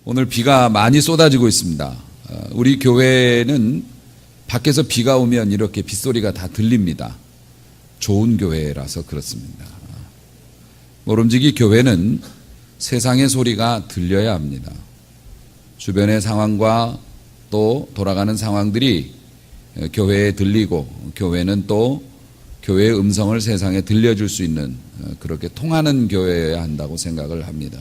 오늘 비가 많이 쏟아지고 있습니다. 우리 교회는 밖에서 비가 오면 이렇게 빗소리가 다 들립니다. 좋은 교회라서 그렇습니다. 모름지기 교회는 세상의 소리가 들려야 합니다. 주변의 상황과 또 돌아가는 상황들이 교회에 들리고, 교회는 또 교회의 음성을 세상에 들려줄 수 있는 그렇게 통하는 교회여야 한다고 생각을 합니다.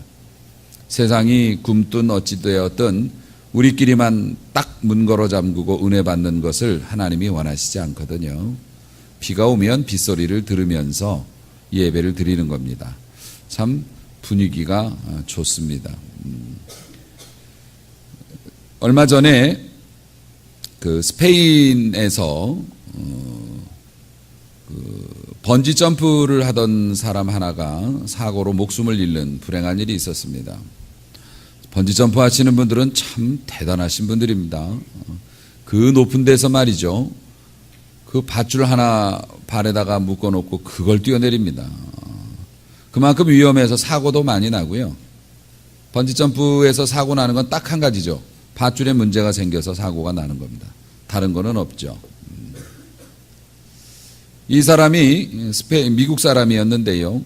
세상이 굼뜬 어찌 되었든 우리끼리만 딱 문 걸어 잠그고 은혜 받는 것을 하나님이 원하시지 않거든요. 비가 오면 빗소리를 들으면서 예배를 드리는 겁니다. 참 분위기가 좋습니다. 얼마 전에 그 스페인에서 번지 점프를 하던 사람 하나가 사고로 목숨을 잃는 불행한 일이 있었습니다. 번지 점프 하시는 분들은 참 대단하신 분들입니다. 그 높은 데서 말이죠. 그 밧줄 하나 발에다가 묶어놓고 그걸 뛰어내립니다. 그만큼 위험해서 사고도 많이 나고요. 번지 점프에서 사고 나는 건 딱 한 가지죠. 밧줄에 문제가 생겨서 사고가 나는 겁니다. 다른 거는 없죠. 이 사람이 미국 사람이었는데요.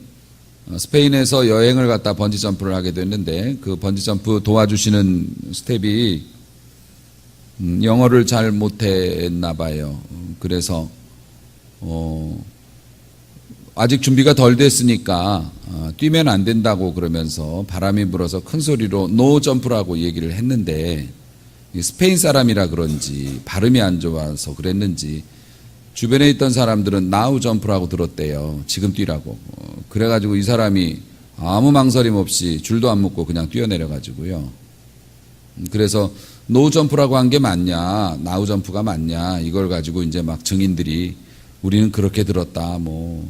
스페인에서 여행을 갔다 번지 점프를 하게 됐는데 그 번지 점프 도와주시는 스텝이 영어를 잘 못했나 봐요. 그래서 아직 준비가 덜 됐으니까 뛰면 안 된다고 그러면서 바람이 불어서 큰 소리로 노 점프라고 얘기를 했는데 스페인 사람이라 그런지 발음이 안 좋아서 그랬는지 주변에 있던 사람들은 나우 점프라고 들었대요. 지금 뛰라고. 그래가지고 이 사람이 아무 망설임 없이 줄도 안 묶고 그냥 뛰어내려가지고요. 그래서 노 점프라고 한 게 맞냐, 나우 점프가 맞냐, 이걸 가지고 이제 막 증인들이 우리는 그렇게 들었다, 뭐.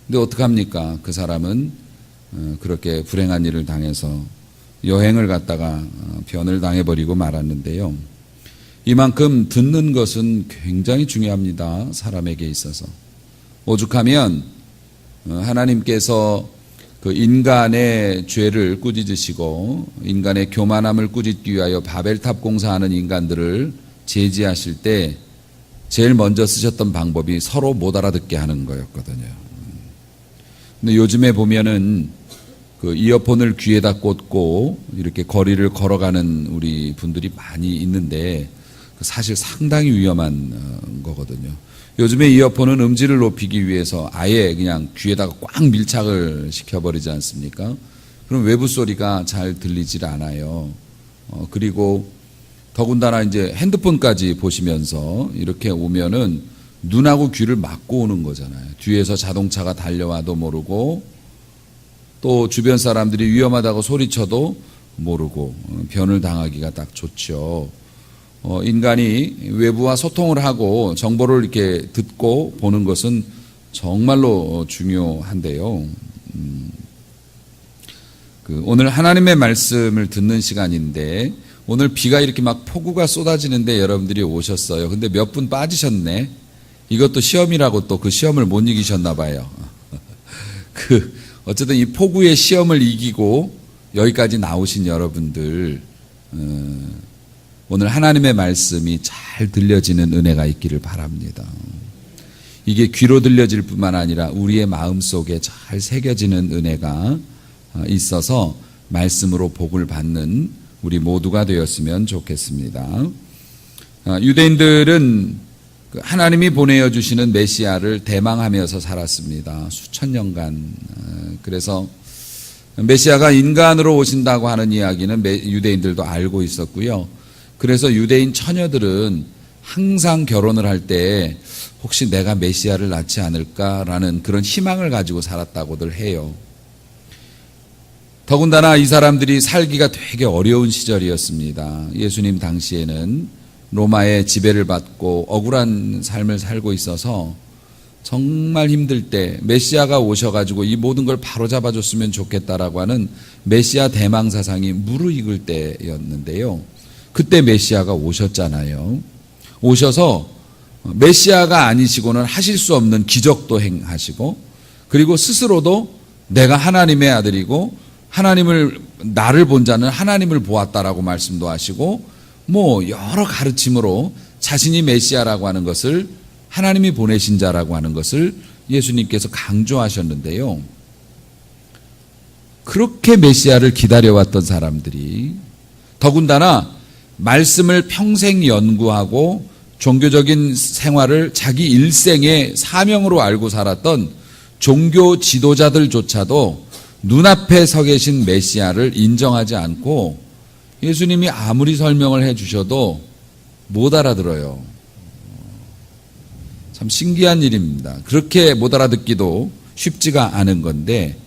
근데 어떡합니까? 그 사람은 그렇게 불행한 일을 당해서 여행을 갔다가 변을 당해버리고 말았는데요. 이만큼 듣는 것은 굉장히 중요합니다. 사람에게 있어서. 오죽하면 하나님께서 그 인간의 죄를 꾸짖으시고 인간의 교만함을 꾸짖기 위하여 바벨탑 공사하는 인간들을 제지하실 때 제일 먼저 쓰셨던 방법이 서로 못 알아듣게 하는 거였거든요. 근데 요즘에 보면은 그 이어폰을 귀에다 꽂고 이렇게 거리를 걸어가는 우리 분들이 많이 있는데 사실 상당히 위험한 거거든요. 요즘에 이어폰은 음질을 높이기 위해서 아예 그냥 귀에다가 꽉 밀착을 시켜버리지 않습니까? 그럼 외부 소리가 잘 들리질 않아요. 그리고 더군다나 이제 핸드폰까지 보시면서 이렇게 오면은 눈하고 귀를 막고 오는 거잖아요. 뒤에서 자동차가 달려와도 모르고 또 주변 사람들이 위험하다고 소리쳐도 모르고 변을 당하기가 딱 좋죠. 인간이 외부와 소통을 하고 정보를 이렇게 듣고 보는 것은 정말로 중요한데요. 오늘 하나님의 말씀을 듣는 시간인데 오늘 비가 이렇게 막 폭우가 쏟아지는데 여러분들이 오셨어요. 근데 몇 분 빠지셨네. 이것도 시험이라고 또 그 시험을 못 이기셨나 봐요. 어쨌든 이 폭우의 시험을 이기고 여기까지 나오신 여러분들 오늘 하나님의 말씀이 잘 들려지는 은혜가 있기를 바랍니다. 이게 귀로 들려질 뿐만 아니라 우리의 마음속에 잘 새겨지는 은혜가 있어서 말씀으로 복을 받는 우리 모두가 되었으면 좋겠습니다. 유대인들은 하나님이 보내어 주시는 메시아를 대망하면서 살았습니다. 수천 년간. 그래서 메시아가 인간으로 오신다고 하는 이야기는 유대인들도 알고 있었고요. 그래서 유대인 처녀들은 항상 결혼을 할 때 혹시 내가 메시아를 낳지 않을까라는 그런 희망을 가지고 살았다고들 해요. 더군다나 이 사람들이 살기가 되게 어려운 시절이었습니다. 예수님 당시에는 로마의 지배를 받고 억울한 삶을 살고 있어서 정말 힘들 때 메시아가 오셔가지고 이 모든 걸 바로잡아줬으면 좋겠다라고 하는 메시아 대망 사상이 무르익을 때였는데요. 그때 메시아가 오셨잖아요. 오셔서 메시아가 아니시고는 하실 수 없는 기적도 행하시고 그리고 스스로도 내가 하나님의 아들이고 하나님을 나를 본 자는 하나님을 보았다라고 말씀도 하시고 뭐 여러 가르침으로 자신이 메시아라고 하는 것을 하나님이 보내신 자라고 하는 것을 예수님께서 강조하셨는데요. 그렇게 메시아를 기다려왔던 사람들이 더군다나 말씀을 평생 연구하고 종교적인 생활을 자기 일생의 사명으로 알고 살았던 종교 지도자들조차도 눈앞에 서 계신 메시아를 인정하지 않고 예수님이 아무리 설명을 해 주셔도 못 알아들어요. 참 신기한 일입니다. 그렇게 못 알아듣기도 쉽지가 않은 건데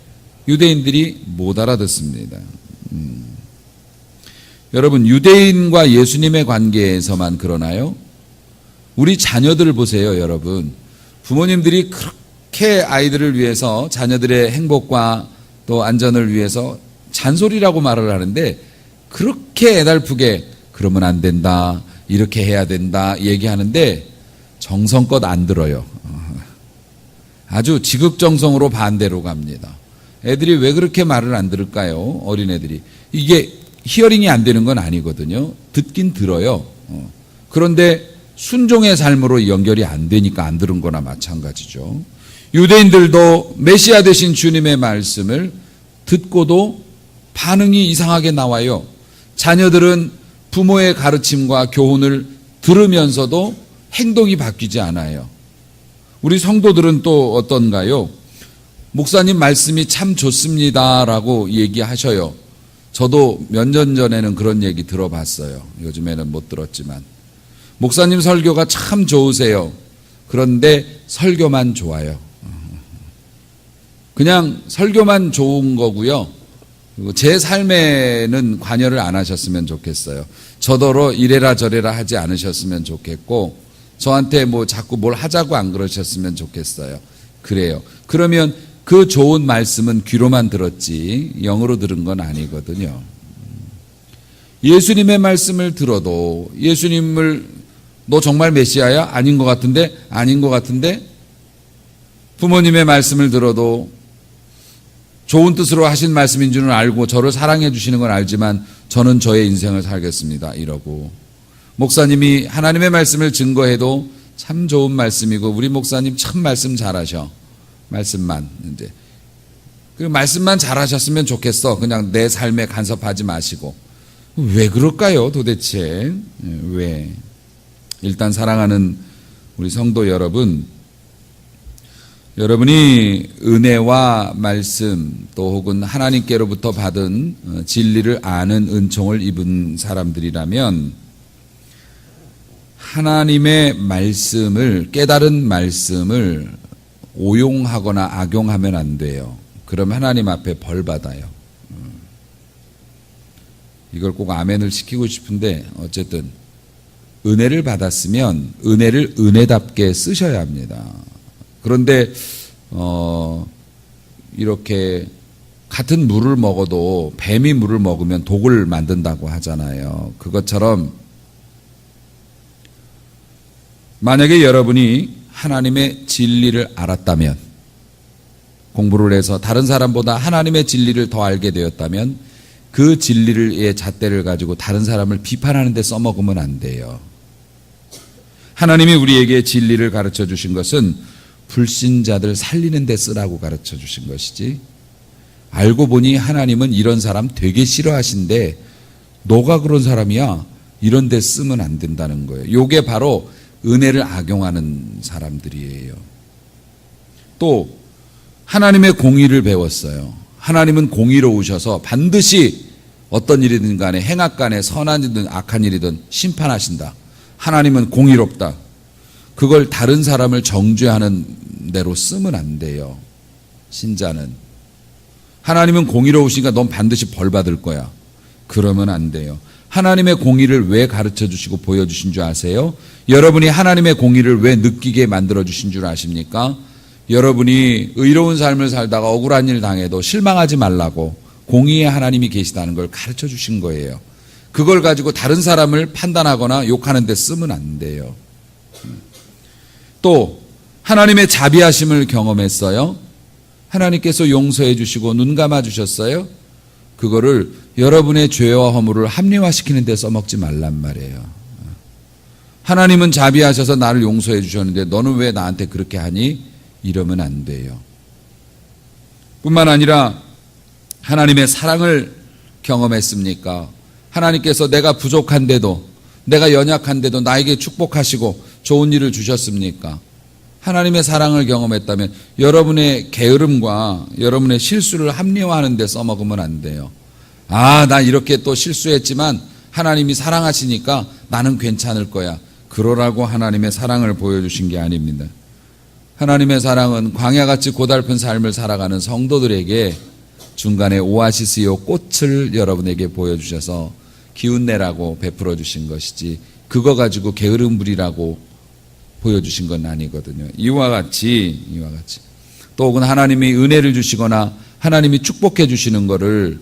유대인들이 못 알아듣습니다. 여러분, 유대인과 예수님의 관계에서만 그러나요? 우리 자녀들을 보세요, 여러분. 부모님들이 그렇게 아이들을 위해서 자녀들의 행복과 또 안전을 위해서 잔소리라고 말을 하는데 그렇게 애달프게 그러면 안 된다, 이렇게 해야 된다 얘기하는데 정성껏 안 들어요. 아주 지극정성으로 반대로 갑니다. 애들이 왜 그렇게 말을 안 들을까요? 어린애들이. 이게 히어링이 안 되는 건 아니거든요. 듣긴 들어요. 그런데 순종의 삶으로 연결이 안 되니까 안 들은 거나 마찬가지죠. 유대인들도 메시아 되신 주님의 말씀을 듣고도 반응이 이상하게 나와요. 자녀들은 부모의 가르침과 교훈을 들으면서도 행동이 바뀌지 않아요. 우리 성도들은 또 어떤가요? 목사님 말씀이 참 좋습니다라고 얘기하셔요. 저도 몇 년 전에는 그런 얘기 들어봤어요. 요즘에는 못 들었지만. 목사님 설교가 참 좋으세요. 그런데 설교만 좋아요. 그냥 설교만 좋은 거고요. 그리고 제 삶에는 관여를 안 하셨으면 좋겠어요. 저더러 이래라 저래라 하지 않으셨으면 좋겠고 저한테 뭐 자꾸 뭘 하자고 안 그러셨으면 좋겠어요. 그래요. 그러면 그 좋은 말씀은 귀로만 들었지 영으로 들은 건 아니거든요. 예수님의 말씀을 들어도 예수님을 너 정말 메시아야? 아닌 것 같은데? 아닌 것 같은데? 부모님의 말씀을 들어도 좋은 뜻으로 하신 말씀인 줄은 알고 저를 사랑해 주시는 건 알지만 저는 저의 인생을 살겠습니다. 이러고 목사님이 하나님의 말씀을 증거해도 참 좋은 말씀이고 우리 목사님 참 말씀 잘하셔. 말씀만 이제 그 말씀만 잘하셨으면 좋겠어. 그냥 내 삶에 간섭하지 마시고 왜 그럴까요? 도대체 왜? 일단 사랑하는 우리 성도 여러분, 여러분이 은혜와 말씀 또 혹은 하나님께로부터 받은 진리를 아는 은총을 입은 사람들이라면 하나님의 말씀을 깨달은 말씀을 오용하거나 악용하면 안 돼요. 그럼 하나님 앞에 벌 받아요. 이걸 꼭 아멘을 시키고 싶은데 어쨌든 은혜를 받았으면 은혜를 은혜답게 쓰셔야 합니다. 그런데 이렇게 같은 물을 먹어도 뱀이 물을 먹으면 독을 만든다고 하잖아요. 그것처럼 만약에 여러분이 하나님의 진리를 알았다면 공부를 해서 다른 사람보다 하나님의 진리를 더 알게 되었다면 그 진리의 잣대를 가지고 다른 사람을 비판하는 데 써먹으면 안 돼요. 하나님이 우리에게 진리를 가르쳐 주신 것은 불신자들 살리는 데 쓰라고 가르쳐 주신 것이지 알고 보니 하나님은 이런 사람 되게 싫어하신데 너가 그런 사람이야 이런 데 쓰면 안 된다는 거예요. 이게 바로 은혜를 악용하는 사람들이에요. 또 하나님의 공의를 배웠어요. 하나님은 공의로우셔서 반드시 어떤 일이든 간에 행악 간에 선한 일이든 악한 일이든 심판하신다. 하나님은 공의롭다. 그걸 다른 사람을 정죄하는 대로 쓰면 안 돼요. 신자는. 하나님은 공의로우시니까 넌 반드시 벌 받을 거야. 그러면 안 돼요. 하나님의 공의를 왜 가르쳐 주시고 보여주신 줄 아세요? 여러분이 하나님의 공의를 왜 느끼게 만들어 주신 줄 아십니까? 여러분이 의로운 삶을 살다가 억울한 일 당해도 실망하지 말라고 공의의 하나님이 계시다는 걸 가르쳐 주신 거예요. 그걸 가지고 다른 사람을 판단하거나 욕하는 데 쓰면 안 돼요. 또 하나님의 자비하심을 경험했어요. 하나님께서 용서해 주시고 눈 감아 주셨어요. 그거를 여러분의 죄와 허물을 합리화시키는 데 써먹지 말란 말이에요. 하나님은 자비하셔서 나를 용서해 주셨는데 너는 왜 나한테 그렇게 하니? 이러면 안 돼요. 뿐만 아니라 하나님의 사랑을 경험했습니까? 하나님께서 내가 부족한데도, 내가 연약한데도 나에게 축복하시고 좋은 일을 주셨습니까? 하나님의 사랑을 경험했다면 여러분의 게으름과 여러분의 실수를 합리화하는 데 써먹으면 안 돼요. 아, 나 이렇게 또 실수했지만 하나님이 사랑하시니까 나는 괜찮을 거야. 그러라고 하나님의 사랑을 보여주신 게 아닙니다. 하나님의 사랑은 광야같이 고달픈 삶을 살아가는 성도들에게 중간에 오아시스요 꽃을 여러분에게 보여주셔서 기운내라고 베풀어 주신 것이지 그거 가지고 게으름 부리라고 보여주신 건 아니거든요. 이와 같이 또 혹은 하나님이 은혜를 주시거나 하나님이 축복해 주시는 거를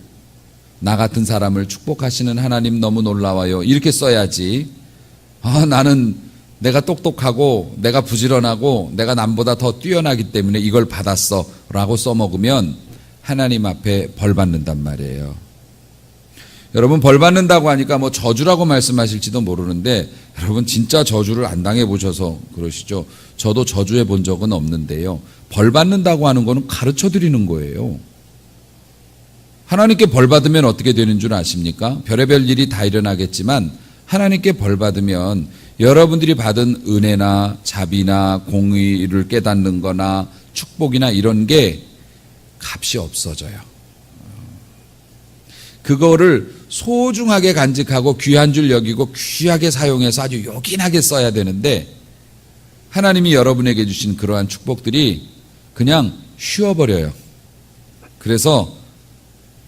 나 같은 사람을 축복하시는 하나님 너무 놀라워요. 이렇게 써야지. 나는 내가 똑똑하고 내가 부지런하고 내가 남보다 더 뛰어나기 때문에 이걸 받았어 라고 써먹으면 하나님 앞에 벌 받는단 말이에요. 여러분 벌 받는다고 하니까 뭐 저주라고 말씀하실지도 모르는데 여러분 진짜 저주를 안 당해보셔서 그러시죠. 저도 저주해 본 적은 없는데요. 벌 받는다고 하는 거는 가르쳐 드리는 거예요. 하나님께 벌 받으면 어떻게 되는 줄 아십니까? 별의별 일이 다 일어나겠지만 하나님께 벌 받으면 여러분들이 받은 은혜나 자비나 공의를 깨닫는 거나 축복이나 이런 게 값이 없어져요. 그거를 소중하게 간직하고 귀한 줄 여기고 귀하게 사용해서 아주 요긴하게 써야 되는데 하나님이 여러분에게 주신 그러한 축복들이 그냥 쉬어버려요. 그래서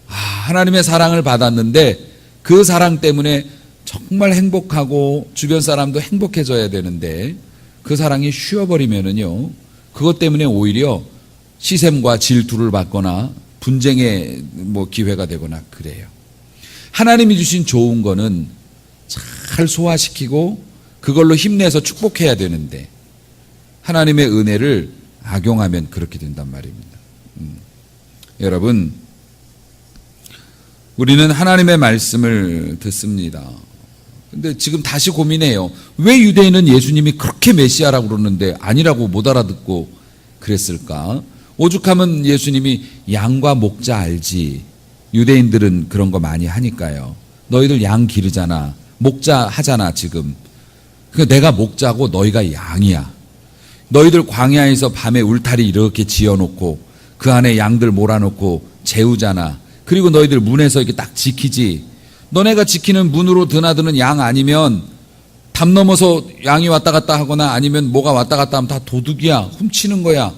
하나님의 사랑을 받았는데 그 사랑 때문에 정말 행복하고 주변 사람도 행복해져야 되는데 그 사랑이 쉬어버리면은요 그것 때문에 오히려 시샘과 질투를 받거나 분쟁의 기회가 되거나 그래요. 하나님이 주신 좋은 거는 잘 소화시키고 그걸로 힘내서 축복해야 되는데 하나님의 은혜를 악용하면 그렇게 된단 말입니다. 여러분, 우리는 하나님의 말씀을 듣습니다. 근데 지금 다시 고민해요. 왜 유대인은 예수님이 그렇게 메시아라고 그러는데 아니라고 못 알아듣고 그랬을까? 오죽하면 예수님이 양과 목자 알지. 유대인들은 그런 거 많이 하니까요. 너희들 양 기르잖아. 목자 하잖아 지금. 그러니까 내가 목자고 너희가 양이야. 너희들 광야에서 밤에 울타리 이렇게 지어놓고 그 안에 양들 몰아놓고 재우잖아. 그리고 너희들 문에서 이렇게 딱 지키지. 너네가 지키는 문으로 드나드는 양 아니면 담 넘어서 양이 왔다 갔다 하거나 아니면 뭐가 왔다 갔다 하면 다 도둑이야. 훔치는 거야.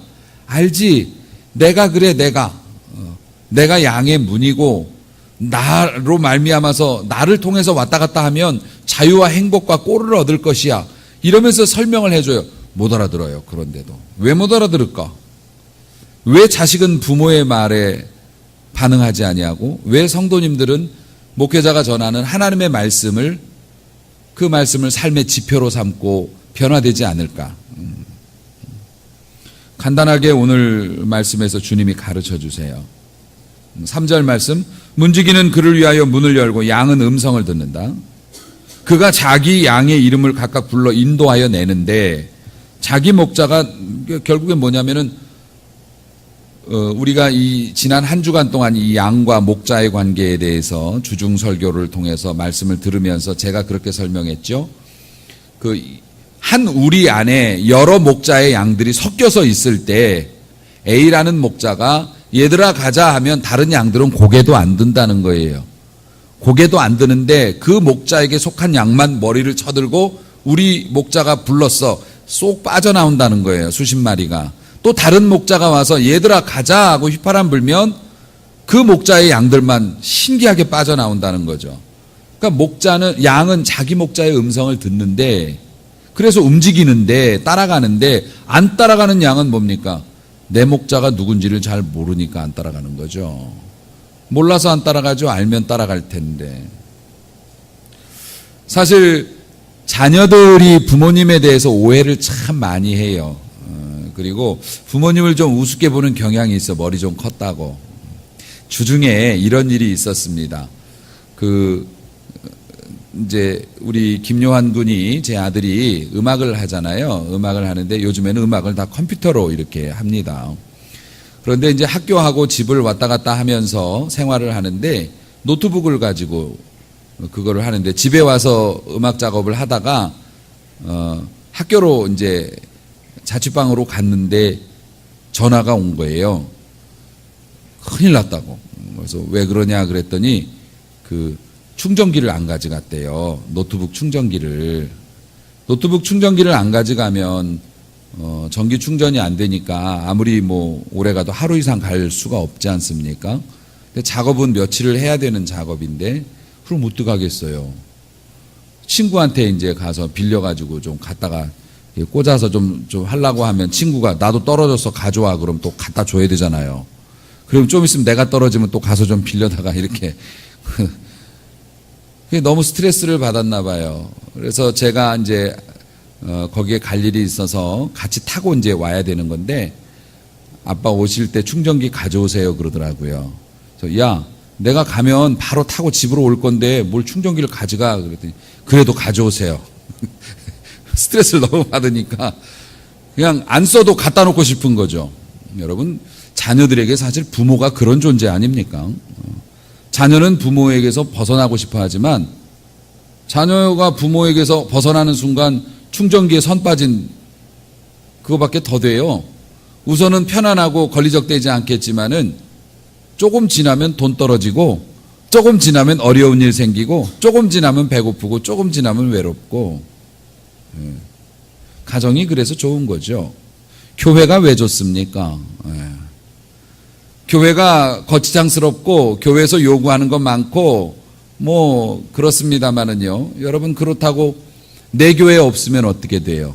알지? 내가 그래 내가 양의 문이고 나로 말미암아서 나를 통해서 왔다 갔다 하면 자유와 행복과 꼴을 얻을 것이야. 이러면서 설명을 해줘요. 못 알아들어요. 그런데도. 왜 못 알아들을까? 왜 자식은 부모의 말에 반응하지 아니하고 왜 성도님들은 목회자가 전하는 하나님의 말씀을 그 말씀을 삶의 지표로 삼고 변화되지 않을까? 간단하게 오늘 말씀에서 주님이 가르쳐 주세요. 3절 말씀, 문지기는 그를 위하여 문을 열고 양은 음성을 듣는다. 그가 자기 양의 이름을 각각 불러 인도하여 내는데 자기 목자가 결국엔 뭐냐면은 우리가 이 지난 한 주간 동안 이 양과 목자의 관계에 대해서 주중 설교를 통해서 말씀을 들으면서 제가 그렇게 설명했죠. 한 우리 안에 여러 목자의 양들이 섞여서 있을 때 A라는 목자가 얘들아 가자 하면 다른 양들은 고개도 안 든다는 거예요. 고개도 안 드는데 그 목자에게 속한 양만 머리를 쳐들고 우리 목자가 불렀어. 쏙 빠져나온다는 거예요. 수십 마리가. 또 다른 목자가 와서 얘들아 가자 하고 휘파람 불면 그 목자의 양들만 신기하게 빠져나온다는 거죠. 그러니까 양은 자기 목자의 음성을 듣는데 그래서 움직이는데 따라가는데 안 따라가는 양은 뭡니까? 내 목자가 누군지를 잘 모르니까 안 따라가는 거죠. 몰라서 안 따라가죠. 알면 따라갈 텐데. 사실 자녀들이 부모님에 대해서 오해를 참 많이 해요. 그리고 부모님을 좀 우습게 보는 경향이 있어. 머리 좀 컸다고. 주중에 이런 일이 있었습니다. 이제 우리 김요한 군이, 제 아들이 음악을 하잖아요. 음악을 하는데 요즘에는 음악을 다 컴퓨터로 이렇게 합니다. 그런데 이제 학교하고 집을 왔다 갔다 하면서 생활을 하는데 노트북을 가지고 그거를 하는데, 집에 와서 음악 작업을 하다가 학교로 이제 자취방으로 갔는데 전화가 온 거예요. 큰일 났다고. 그래서 왜 그러냐 그랬더니 충전기를 안 가져갔대요. 노트북 충전기를 안 가져가면 전기 충전이 안 되니까 아무리 오래 가도 하루 이상 갈 수가 없지 않습니까? 근데 작업은 며칠을 해야 되는 작업인데 그럼 어떡하겠어요. 친구한테 이제 가서 빌려가지고 좀 갖다가 꽂아서 좀 하려고 하면 친구가 나도 떨어져서 가져와 그럼 또 갖다 줘야 되잖아요. 그럼 좀 있으면 내가 떨어지면 또 가서 좀 빌려다가 이렇게 너무 스트레스를 받았나 봐요. 그래서 제가 이제 거기에 갈 일이 있어서 같이 타고 이제 와야 되는 건데, 아빠 오실 때 충전기 가져오세요 그러더라고요. 그래서 야, 내가 가면 바로 타고 집으로 올 건데 뭘 충전기를 가져가 그랬더니 그래도 가져오세요. 스트레스를 너무 받으니까 그냥 안 써도 갖다 놓고 싶은 거죠. 여러분, 자녀들에게 사실 부모가 그런 존재 아닙니까? 자녀는 부모에게서 벗어나고 싶어 하지만 자녀가 부모에게서 벗어나는 순간 충전기에 선 빠진 그거밖에 더 돼요. 우선은 편안하고 걸리적대지 않겠지만은 조금 지나면 돈 떨어지고, 조금 지나면 어려운 일 생기고, 조금 지나면 배고프고, 조금 지나면 외롭고. 가정이 그래서 좋은 거죠. 교회가 왜 좋습니까? 교회가 거치장스럽고 교회에서 요구하는 건 많고 그렇습니다마는요. 여러분, 그렇다고 내 교회 없으면 어떻게 돼요?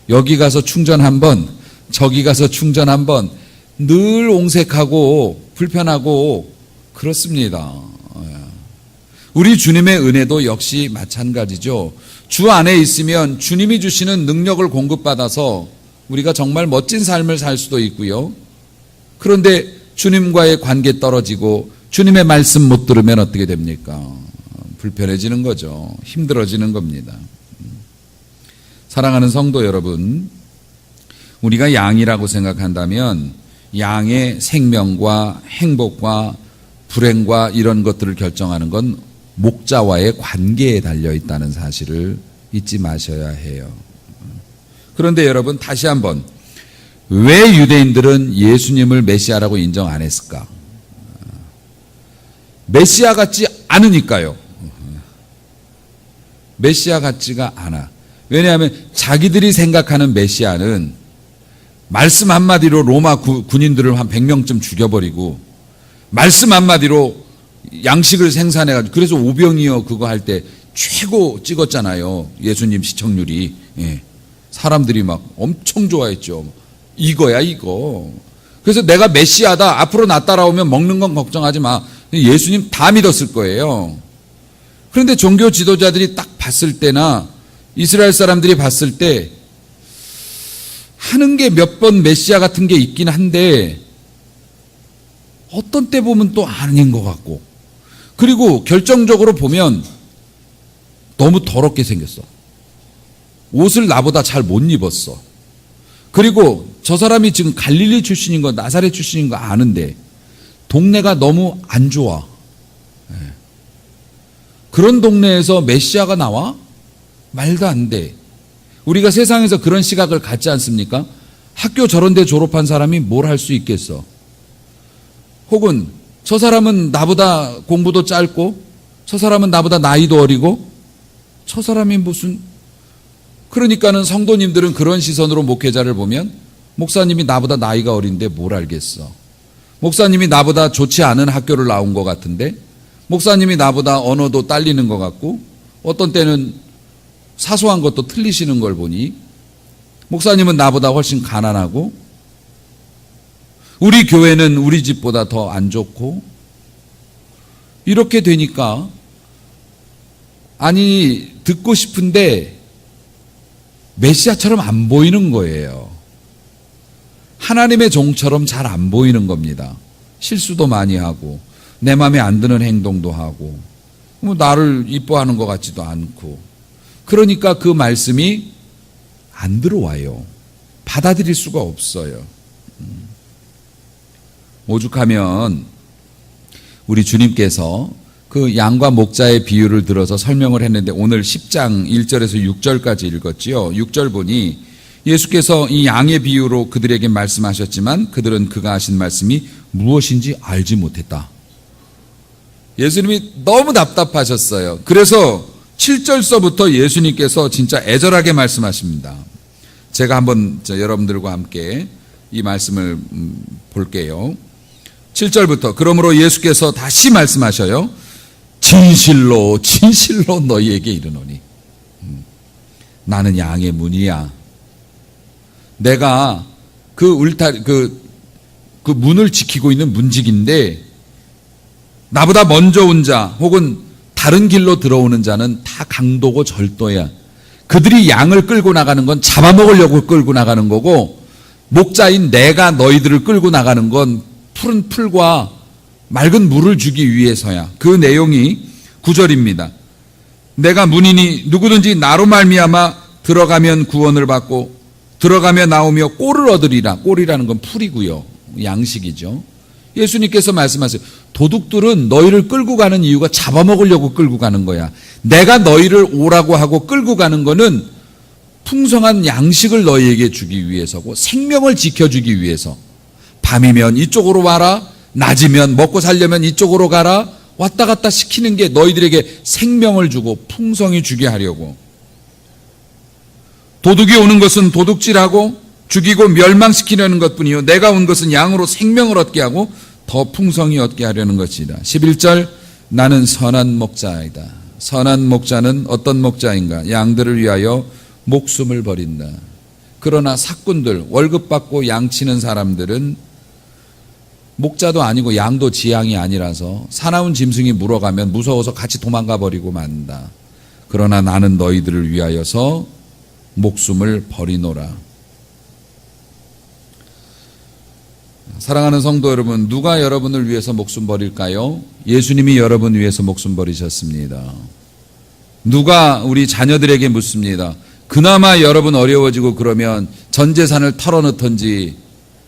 여기 가서 충전 한 번, 저기 가서 충전 한 번, 늘 옹색하고 불편하고 그렇습니다. 우리 주님의 은혜도 역시 마찬가지죠. 주 안에 있으면 주님이 주시는 능력을 공급받아서 우리가 정말 멋진 삶을 살 수도 있고요. 그런데 주님과의 관계 떨어지고 주님의 말씀 못 들으면 어떻게 됩니까? 불편해지는 거죠. 힘들어지는 겁니다. 사랑하는 성도 여러분, 우리가 양이라고 생각한다면 양의 생명과 행복과 불행과 이런 것들을 결정하는 건 목자와의 관계에 달려 있다는 사실을 잊지 마셔야 해요. 그런데 여러분, 다시 한번, 왜 유대인들은 예수님을 메시아라고 인정 안 했을까? 메시아 같지 않으니까요. 메시아 같지가 않아. 왜냐하면 자기들이 생각하는 메시아는 말씀 한마디로 로마 군인들을 한 100명쯤 죽여버리고, 말씀 한마디로 양식을 생산해가지고, 그래서 오병이어 그거 할 때 최고 찍었잖아요. 예수님 시청률이. 사람들이 막 엄청 좋아했죠. 이거야 이거. 그래서 내가 메시아다, 앞으로 나 따라오면 먹는 건 걱정하지 마. 예수님 다 믿었을 거예요. 그런데 종교 지도자들이 딱 봤을 때나 이스라엘 사람들이 봤을 때 하는 게 몇 번 메시아 같은 게 있긴 한데 어떤 때 보면 또 아닌 것 같고, 그리고 결정적으로 보면 너무 더럽게 생겼어. 옷을 나보다 잘 못 입었어. 그리고 저 사람이 지금 갈릴리 출신인 거, 나사렛 출신인 거 아는데 동네가 너무 안 좋아. 그런 동네에서 메시아가 나와? 말도 안 돼. 우리가 세상에서 그런 시각을 갖지 않습니까? 학교 저런 데 졸업한 사람이 뭘 할 수 있겠어? 혹은 저 사람은 나보다 공부도 짧고, 저 사람은 나보다 나이도 어리고, 저 사람이 무슨, 그러니까는 성도님들은 그런 시선으로 목회자를 보면 목사님이 나보다 나이가 어린데 뭘 알겠어. 목사님이 나보다 좋지 않은 학교를 나온 것 같은데, 목사님이 나보다 언어도 딸리는 것 같고, 어떤 때는 사소한 것도 틀리시는 걸 보니 목사님은 나보다 훨씬 가난하고, 우리 교회는 우리 집보다 더 안 좋고, 이렇게 되니까 아니 듣고 싶은데 메시아처럼 안 보이는 거예요. 하나님의 종처럼 잘 안 보이는 겁니다. 실수도 많이 하고 내 마음에 안 드는 행동도 하고 뭐 나를 이뻐하는 것 같지도 않고 그러니까 그 말씀이 안 들어와요. 받아들일 수가 없어요. 오죽하면 우리 주님께서 그 양과 목자의 비유를 들어서 설명을 했는데 오늘 10장 1절에서 6절까지 읽었지요. 6절 보니 예수께서 이 양의 비유로 그들에게 말씀하셨지만 그들은 그가 하신 말씀이 무엇인지 알지 못했다. 예수님이 너무 답답하셨어요. 그래서 7절서부터 예수님께서 진짜 애절하게 말씀하십니다. 제가 한번 여러분들과 함께 이 말씀을 볼게요. 7절부터 그러므로 예수께서 다시 말씀하셔요. 진실로 진실로 너희에게 이르노니 나는 양의 문이야. 내가 그 문을 지키고 있는 문직인데 나보다 먼저 온 자 혹은 다른 길로 들어오는 자는 다 강도고 절도야. 그들이 양을 끌고 나가는 건 잡아먹으려고 끌고 나가는 거고 목자인 내가 너희들을 끌고 나가는 건 푸른 풀과 맑은 물을 주기 위해서야. 그 내용이 9절입니다. 내가 문이니 누구든지 나로 말미암아 들어가면 구원을 받고 들어가며 나오며 꼴을 얻으리라. 꼴이라는 건 풀이고요. 양식이죠. 예수님께서 말씀하세요. 도둑들은 너희를 끌고 가는 이유가 잡아먹으려고 끌고 가는 거야. 내가 너희를 오라고 하고 끌고 가는 거는 풍성한 양식을 너희에게 주기 위해서고 생명을 지켜주기 위해서. 밤이면 이쪽으로 와라. 낮이면 먹고 살려면 이쪽으로 가라. 왔다 갔다 시키는 게 너희들에게 생명을 주고 풍성히 주게 하려고. 도둑이 오는 것은 도둑질하고 죽이고 멸망시키려는 것뿐이요 내가 온 것은 양으로 생명을 얻게 하고 더 풍성히 얻게 하려는 것이다. 11절 나는 선한 목자이다. 선한 목자는 어떤 목자인가? 양들을 위하여 목숨을 버린다. 그러나 사꾼들, 월급 받고 양치는 사람들은 목자도 아니고 양도 지양이 아니라서 사나운 짐승이 물어가면 무서워서 같이 도망가 버리고 만다. 그러나 나는 너희들을 위하여서 목숨을 버리노라. 사랑하는 성도 여러분, 누가 여러분을 위해서 목숨 버릴까요? 예수님이 여러분 위해서 목숨 버리셨습니다. 누가 우리 자녀들에게 묻습니다. 그나마 여러분 어려워지고 그러면 전 재산을 털어넣든지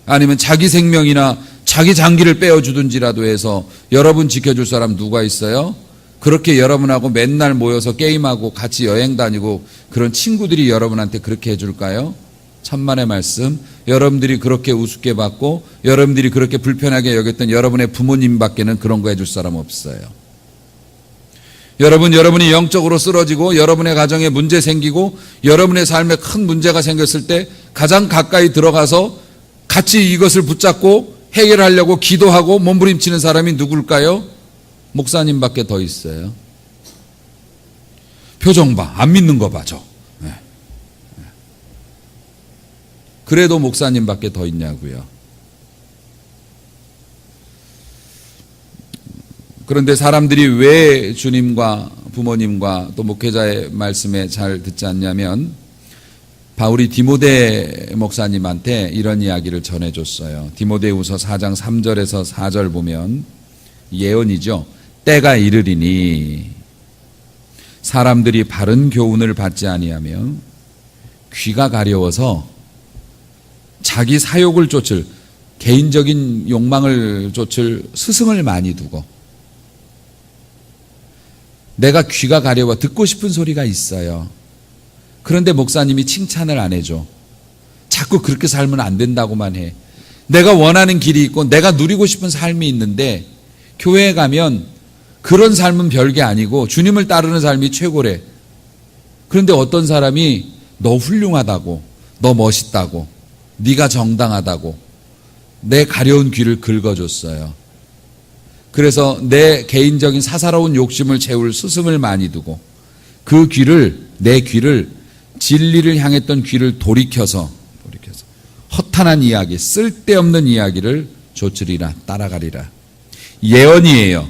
아니면 자기 생명이나 자기 장기를 빼어주든지라도 해서 여러분 지켜줄 사람 누가 있어요? 그렇게 여러분하고 맨날 모여서 게임하고 같이 여행 다니고 그런 친구들이 여러분한테 그렇게 해줄까요? 천만의 말씀, 여러분들이 그렇게 우습게 받고 여러분들이 그렇게 불편하게 여겼던 여러분의 부모님밖에는 그런 거 해줄 사람 없어요. 여러분이 영적으로 쓰러지고 여러분의 가정에 문제 생기고 여러분의 삶에 큰 문제가 생겼을 때 가장 가까이 들어가서 같이 이것을 붙잡고 해결하려고 기도하고 몸부림치는 사람이 누굴까요? 목사님밖에 더 있어요. 표정 봐, 안 믿는 거 봐, 저. 그래도 목사님밖에 더 있냐고요. 그런데 사람들이 왜 주님과 부모님과 또 목회자의 말씀에 잘 듣지 않냐면 바울이 디모데 목사님한테 이런 이야기를 전해줬어요. 디모데후서 4장 3절에서 4절 보면 예언이죠. 때가 이르리니 사람들이 바른 교훈을 받지 아니하며 귀가 가려워서 자기 사욕을 쫓을 개인적인 욕망을 쫓을 스승을 많이 두고 내가 귀가 가려워 듣고 싶은 소리가 있어요. 그런데 목사님이 칭찬을 안 해줘. 자꾸 그렇게 살면 안 된다고만 해. 내가 원하는 길이 있고 내가 누리고 싶은 삶이 있는데 교회에 가면 그런 삶은 별게 아니고 주님을 따르는 삶이 최고래. 그런데 어떤 사람이 너 훌륭하다고, 너 멋있다고, 네가 정당하다고 내 가려운 귀를 긁어줬어요. 그래서 내 개인적인 사사로운 욕심을 채울 스승을 많이 두고 그 귀를, 내 귀를, 진리를 향했던 귀를 돌이켜서 허탄한 이야기, 쓸데없는 이야기를 조치리라, 따라가리라. 예언이에요.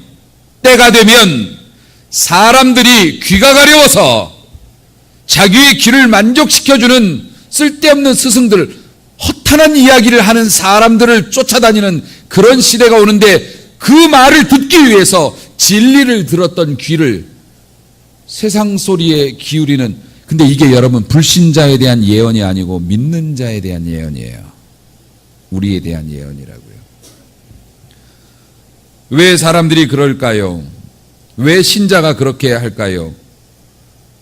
때가 되면 사람들이 귀가 가려워서 자기의 귀를 만족시켜주는 쓸데없는 스승들, 허탄한 이야기를 하는 사람들을 쫓아다니는 그런 시대가 오는데 그 말을 듣기 위해서 진리를 들었던 귀를 세상 소리에 기울이는, 근데 이게 여러분 불신자에 대한 예언이 아니고 믿는 자에 대한 예언이에요. 우리에 대한 예언이라고요. 왜 사람들이 그럴까요? 왜 신자가 그렇게 할까요?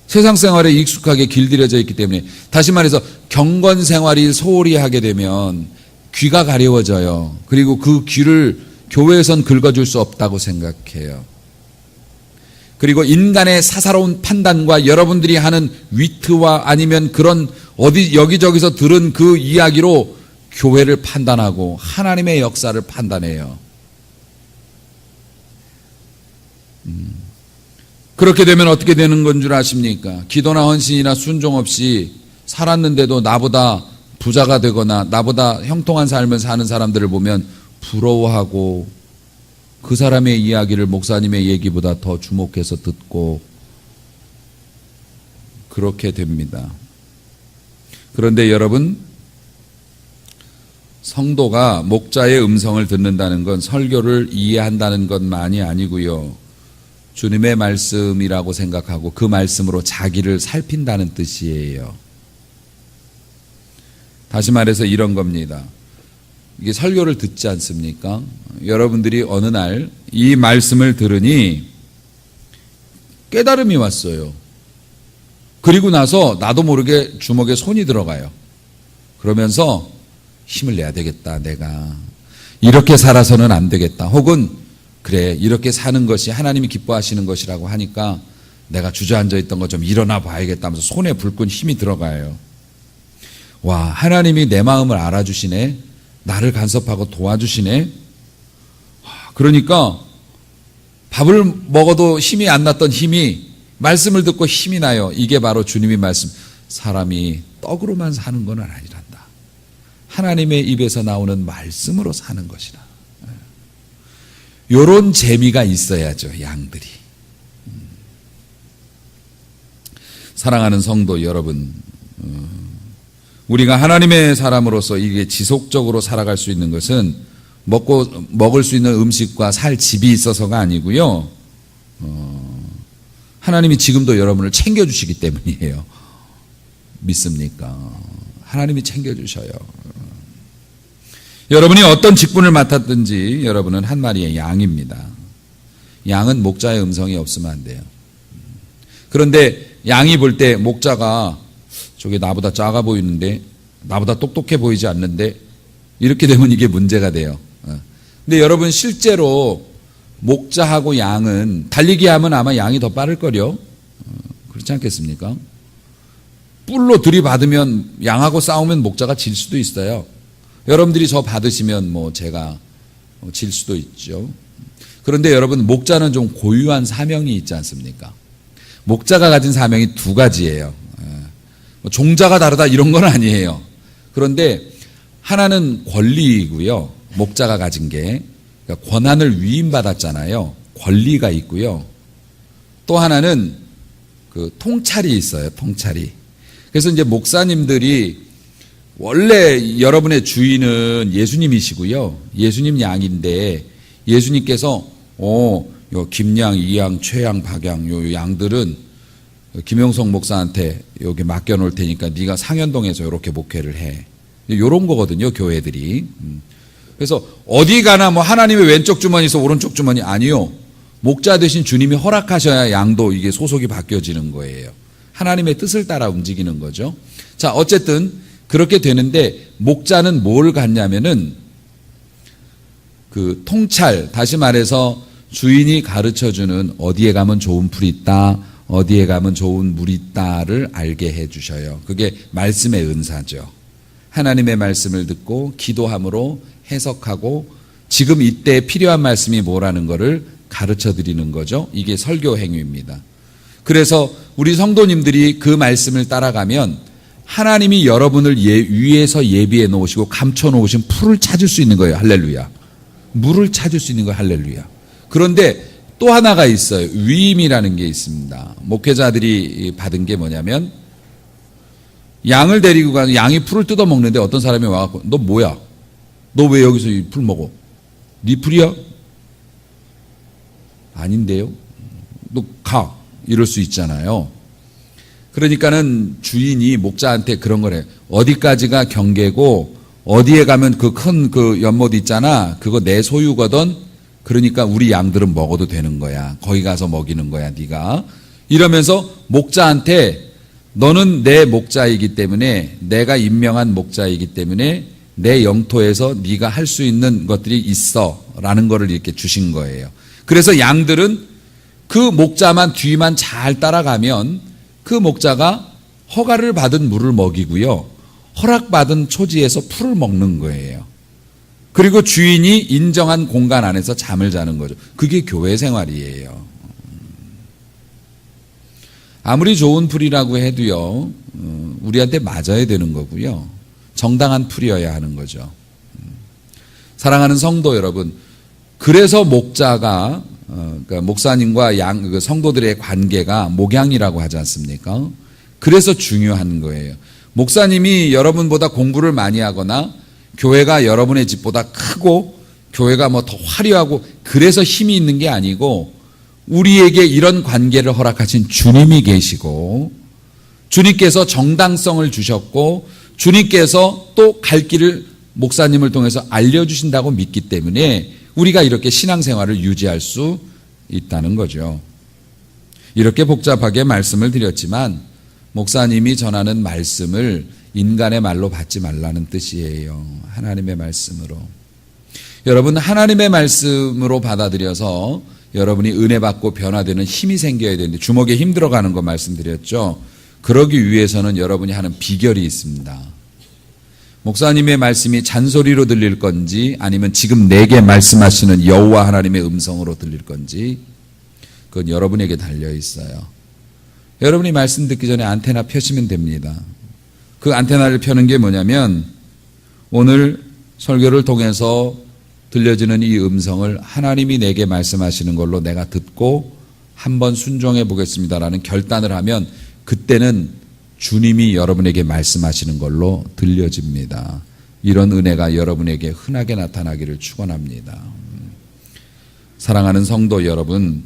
세상 생활에 익숙하게 길들여져 있기 때문에. 다시 말해서 경건 생활이 소홀히 하게 되면 귀가 가려워져요. 그리고 그 귀를 교회에선 긁어줄 수 없다고 생각해요. 그리고 인간의 사사로운 판단과 여러분들이 하는 위트와 아니면 그런 어디 여기저기서 들은 그 이야기로 교회를 판단하고 하나님의 역사를 판단해요. 그렇게 되면 어떻게 되는 건 줄 아십니까? 기도나 헌신이나 순종 없이 살았는데도 나보다 부자가 되거나 나보다 형통한 삶을 사는 사람들을 보면 부러워하고 그 사람의 이야기를 목사님의 얘기보다 더 주목해서 듣고 그렇게 됩니다. 그런데 여러분, 성도가 목자의 음성을 듣는다는 건 설교를 이해한다는 것만이 아니고요. 주님의 말씀이라고 생각하고 그 말씀으로 자기를 살핀다는 뜻이에요. 다시 말해서 이런 겁니다. 이게 설교를 듣지 않습니까? 여러분들이 어느 날 이 말씀을 들으니 깨달음이 왔어요. 그리고 나서 나도 모르게 주먹에 손이 들어가요. 그러면서 힘을 내야 되겠다. 내가 이렇게 살아서는 안 되겠다. 혹은 그래, 이렇게 사는 것이 하나님이 기뻐하시는 것이라고 하니까 내가 주저앉아 있던 거 좀 일어나 봐야겠다 하면서 손에 불끈 힘이 들어가요. 와, 하나님이 내 마음을 알아주시네. 나를 간섭하고 도와주시네. 그러니까 밥을 먹어도 힘이 안 났던 힘이 말씀을 듣고 힘이 나요. 이게 바로 주님이 말씀. 사람이 떡으로만 사는 건 아니란다. 하나님의 입에서 나오는 말씀으로 사는 것이다. 요런 재미가 있어야죠, 양들이. 사랑하는 성도 여러분, 우리가 하나님의 사람으로서 이게 지속적으로 살아갈 수 있는 것은 먹을 수 있는 음식과 살 집이 있어서가 아니고요. 하나님이 지금도 여러분을 챙겨주시기 때문이에요. 믿습니까? 하나님이 챙겨주셔요. 여러분이 어떤 직분을 맡았든지 여러분은 한 마리의 양입니다. 양은 목자의 음성이 없으면 안 돼요. 그런데 양이 볼 때 목자가 저게 나보다 작아 보이는데, 나보다 똑똑해 보이지 않는데, 이렇게 되면 이게 문제가 돼요. 근데 여러분 실제로 목자하고 양은 달리기 하면 아마 양이 더 빠를걸요. 그렇지 않겠습니까? 뿔로 들이받으면 양하고 싸우면 목자가 질 수도 있어요. 여러분들이 저 받으시면 뭐 제가 질 수도 있죠. 그런데 여러분, 목자는 좀 고유한 사명이 있지 않습니까? 목자가 가진 사명이 두 가지예요. 종자가 다르다 이런 건 아니에요. 그런데 하나는 권리이고요. 목자가 가진 게, 그러니까 권한을 위임받았잖아요. 권리가 있고요. 또 하나는 그 통찰이 있어요. 통찰이. 그래서 이제 목사님들이 원래 여러분의 주인은 예수님이시고요. 예수님 양인데 예수님께서 요 김양, 이양, 최양, 박양 요 양들은 김용석 목사한테 여기 맡겨놓을 테니까 네가 상현동에서 이렇게 목회를 해. 요런 거거든요, 교회들이. 그래서 어디 가나 뭐 하나님의 왼쪽 주머니에서 오른쪽 주머니 아니요. 목자 대신 주님이 허락하셔야 양도 이게 소속이 바뀌어지는 거예요. 하나님의 뜻을 따라 움직이는 거죠. 자, 어쨌든 그렇게 되는데 목자는 뭘 갖냐면은 그 통찰, 다시 말해서 주인이 가르쳐주는 어디에 가면 좋은 풀이 있다, 어디에 가면 좋은 물이 있다를 알게 해주셔요. 그게 말씀의 은사죠. 하나님의 말씀을 듣고 기도함으로 해석하고 지금 이때 필요한 말씀이 뭐라는 것을 가르쳐 드리는 거죠. 이게 설교 행위입니다. 그래서 우리 성도님들이 그 말씀을 따라가면 하나님이 여러분을 위에서 예비해 놓으시고 감춰 놓으신 풀을 찾을 수 있는 거예요. 할렐루야. 물을 찾을 수 있는 거예요. 할렐루야. 그런데 또 하나가 있어요. 위임이라는 게 있습니다. 목회자들이 받은 게 뭐냐면 양을 데리고 가는, 양이 풀을 뜯어 먹는데 어떤 사람이 와갖고 너 뭐야? 너 왜 여기서 이 풀 먹어? 네 풀이야? 아닌데요? 너 가. 이럴 수 있잖아요. 그러니까는 주인이 목자한테 그런 거래요. 어디까지가 경계고 어디에 가면 그 큰 그 연못 있잖아. 그거 내 소유거든. 그러니까 우리 양들은 먹어도 되는 거야. 거기 가서 먹이는 거야, 네가. 이러면서 목자한테 너는 내 목자이기 때문에, 내가 임명한 목자이기 때문에 내 영토에서 네가 할 수 있는 것들이 있어라는 거를 이렇게 주신 거예요. 그래서 양들은 그 목자만 뒤만 잘 따라가면 그 목자가 허가를 받은 물을 먹이고요, 허락받은 초지에서 풀을 먹는 거예요. 그리고 주인이 인정한 공간 안에서 잠을 자는 거죠. 그게 교회 생활이에요. 아무리 좋은 풀이라고 해도요, 우리한테 맞아야 되는 거고요, 정당한 풀이어야 하는 거죠. 사랑하는 성도 여러분, 그래서 목자가 그러니까 목사님과 그 성도들의 관계가 목양이라고 하지 않습니까? 그래서 중요한 거예요. 목사님이 여러분보다 공부를 많이 하거나 교회가 여러분의 집보다 크고 교회가 뭐 더 화려하고 그래서 힘이 있는 게 아니고, 우리에게 이런 관계를 허락하신 주님이 계시고 주님께서 정당성을 주셨고 주님께서 또 갈 길을 목사님을 통해서 알려주신다고 믿기 때문에 우리가 이렇게 신앙생활을 유지할 수 있다는 거죠. 이렇게 복잡하게 말씀을 드렸지만 목사님이 전하는 말씀을 인간의 말로 받지 말라는 뜻이에요. 하나님의 말씀으로. 여러분, 하나님의 말씀으로 받아들여서 여러분이 은혜 받고 변화되는 힘이 생겨야 되는데, 주먹에 힘 들어가는 거 말씀드렸죠. 그러기 위해서는 여러분이 하는 비결이 있습니다. 목사님의 말씀이 잔소리로 들릴 건지 아니면 지금 내게 말씀하시는 여호와 하나님의 음성으로 들릴 건지, 그건 여러분에게 달려 있어요. 여러분이 말씀 듣기 전에 안테나 펴시면 됩니다. 그 안테나를 펴는 게 뭐냐면, 오늘 설교를 통해서 들려지는 이 음성을 하나님이 내게 말씀하시는 걸로 내가 듣고 한번 순종해 보겠습니다라는 결단을 하면, 그때는 주님이 여러분에게 말씀하시는 걸로 들려집니다. 이런 은혜가 여러분에게 흔하게 나타나기를 축원합니다. 사랑하는 성도 여러분,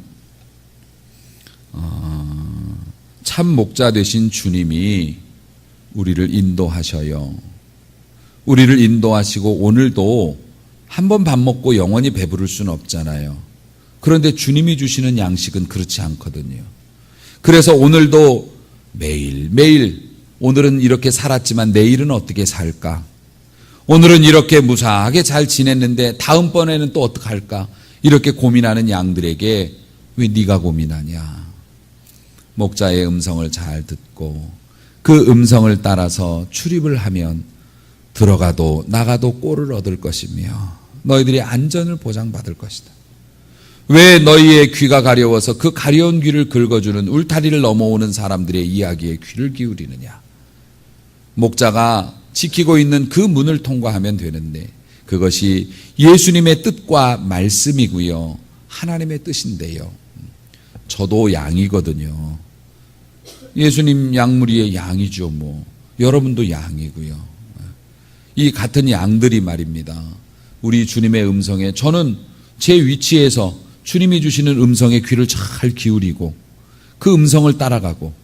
참 목자 되신 주님이 우리를 인도하셔요. 우리를 인도하시고 오늘도 한 번 밥 먹고 영원히 배부를 수는 없잖아요. 그런데 주님이 주시는 양식은 그렇지 않거든요. 그래서 오늘도 매일매일, 오늘은 이렇게 살았지만 내일은 어떻게 살까? 오늘은 이렇게 무사하게 잘 지냈는데 다음번에는 또 어떡할까? 이렇게 고민하는 양들에게 왜 네가 고민하냐? 목자의 음성을 잘 듣고 그 음성을 따라서 출입을 하면 들어가도 나가도 꼴을 얻을 것이며 너희들의 안전을 보장받을 것이다. 왜 너희의 귀가 가려워서 그 가려운 귀를 긁어주는 울타리를 넘어오는 사람들의 이야기에 귀를 기울이느냐? 목자가 지키고 있는 그 문을 통과하면 되는데, 그것이 예수님의 뜻과 말씀이고요, 하나님의 뜻인데요. 저도 양이거든요. 예수님 양무리의 양이죠. 뭐 여러분도 양이고요. 이 같은 양들이 말입니다, 우리 주님의 음성에, 저는 제 위치에서 주님이 주시는 음성에 귀를 잘 기울이고 그 음성을 따라가고,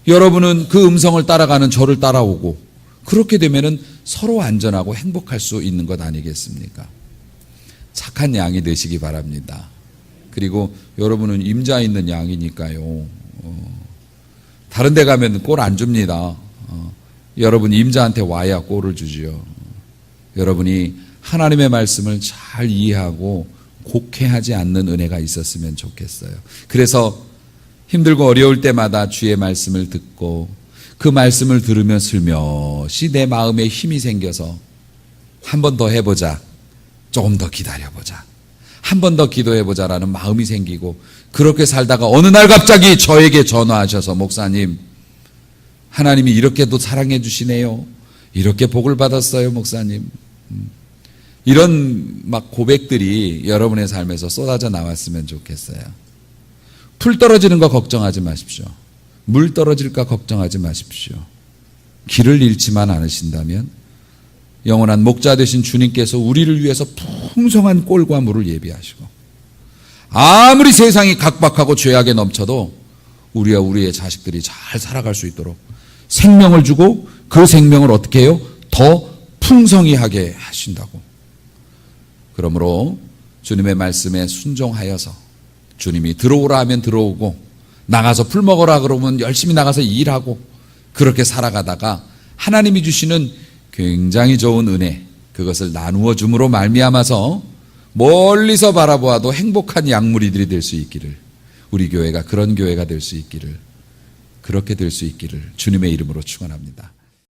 여러분은 그 음성을 따라가는 저를 따라오고, 그렇게 되면은 서로 안전하고 행복할 수 있는 것 아니겠습니까? 착한 양이 되시기 바랍니다. 그리고 여러분은 임자 있는 양이니까요, 다른 데 가면 꼴 안 줍니다. 여러분 임자한테 와야 꼴을 주지요. 여러분이 하나님의 말씀을 잘 이해하고 곡해하지 않는 은혜가 있었으면 좋겠어요. 그래서 힘들고 어려울 때마다 주의 말씀을 듣고 그 말씀을 들으면 슬며시 내 마음에 힘이 생겨서 한 번 더 해보자, 조금 더 기다려보자, 한 번 더 기도해보자라는 마음이 생기고, 그렇게 살다가 어느 날 갑자기 저에게 전화하셔서, 목사님, 하나님이 이렇게도 사랑해 주시네요. 이렇게 복을 받았어요, 목사님. 이런 막 고백들이 여러분의 삶에서 쏟아져 나왔으면 좋겠어요. 풀 떨어지는 거 걱정하지 마십시오. 물 떨어질까 걱정하지 마십시오. 길을 잃지만 않으신다면 영원한 목자 되신 주님께서 우리를 위해서 풍성한 꼴과 물을 예비하시고 아무리 세상이 각박하고 죄악에 넘쳐도 우리와 우리의 자식들이 잘 살아갈 수 있도록 생명을 주고 그 생명을 어떻게 해요? 더 풍성히 하게 하신다고. 그러므로 주님의 말씀에 순종하여서 주님이 들어오라 하면 들어오고 나가서 풀 먹어라 그러면 열심히 나가서 일하고 그렇게 살아가다가 하나님이 주시는 굉장히 좋은 은혜, 그것을 나누어 줌으로 말미암아서 멀리서 바라보아도 행복한 양무리들이 될 수 있기를, 우리 교회가 그런 교회가 될 수 있기를, 그렇게 될 수 있기를 주님의 이름으로 축원합니다.